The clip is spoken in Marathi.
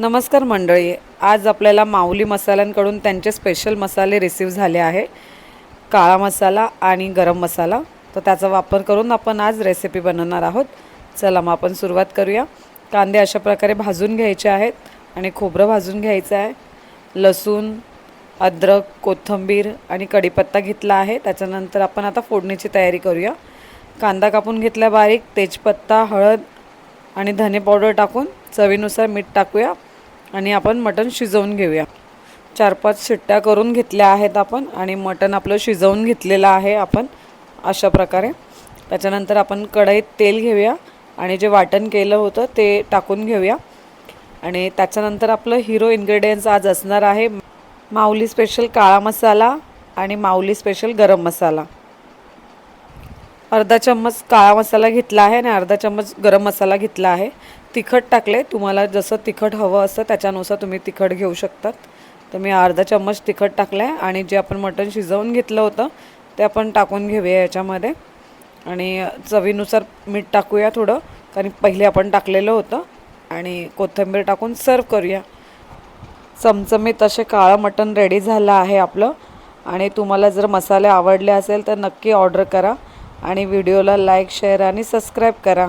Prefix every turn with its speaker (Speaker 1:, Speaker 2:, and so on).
Speaker 1: नमस्कार मंडळी, आज आपल्याला माऊली मसाल्यांकडून त्यांचे स्पेशल मसाले रिसीव्ह झाले आहे, काळा मसाला आणि गरम मसाला। तर त्याचा वापर करून आपण आज रेसिपी बनवणार आहोत। चला मग आपण सुरुवात करूया। कांदे अशा प्रकारे भाजून घ्यायचे आहेत आणि खोबरं भाजून घ्यायचं आहे। लसूण, अद्रक, कोथिंबीर आणि कढीपत्ता घेतला आहे। त्याच्यानंतर आपण आता फोडणीची तयारी करूया। कांदा कापून घेतला बारीक, तेजपत्ता, हळद आणि धने पावडर टाकून चवीनुसार मीठ टाकूया आणि आपण मटण शिजवून घेऊया। 4-5 शिट्ट्या करून घेतल्या आहेत आपण आणि मटण आपलं शिजवून घेतलेलं आहे आपण अशा प्रकारे। त्याच्यानंतर आपण कढईत तेल घेऊया आणि जे वाटण केलं होतं ते टाकून घेऊया आणि त्याच्यानंतर आपलं हिरो इन्ग्रेडियंट्स आज असणार आहे माऊली स्पेशल काळा मसाला आणि माऊली स्पेशल गरम मसाला। अर्धा चम्मच काळा मसाला घेतला आहे आणि अर्धा चम्मच गरम मसाला घेतला आहे। तिखट टाकले, तुम्हाला जसं तिखट हवं असतं त्याच्यानुसार तुम्ही तिखट घेऊ शकतात। तर मी अर्धा चम्मच तिखट टाकलं आहे आणि जे आपण मटण शिजवून घेतलं होतं ते आपण टाकून घेऊया याच्यामध्ये आणि चवीनुसार मीठ टाकूया थोडं, कारण पहिले आपण टाकलेलं होतं आणि कोथिंबीर टाकून सर्व करूया। चमचमीत असे काळं मटण रेडी झालं आहे आपलं। आणि तुम्हाला जर मसाले आवडले असेल तर नक्की ऑर्डर करा आणि व्हिडिओला लाईक, शेअर आणि सबस्क्राईब करा।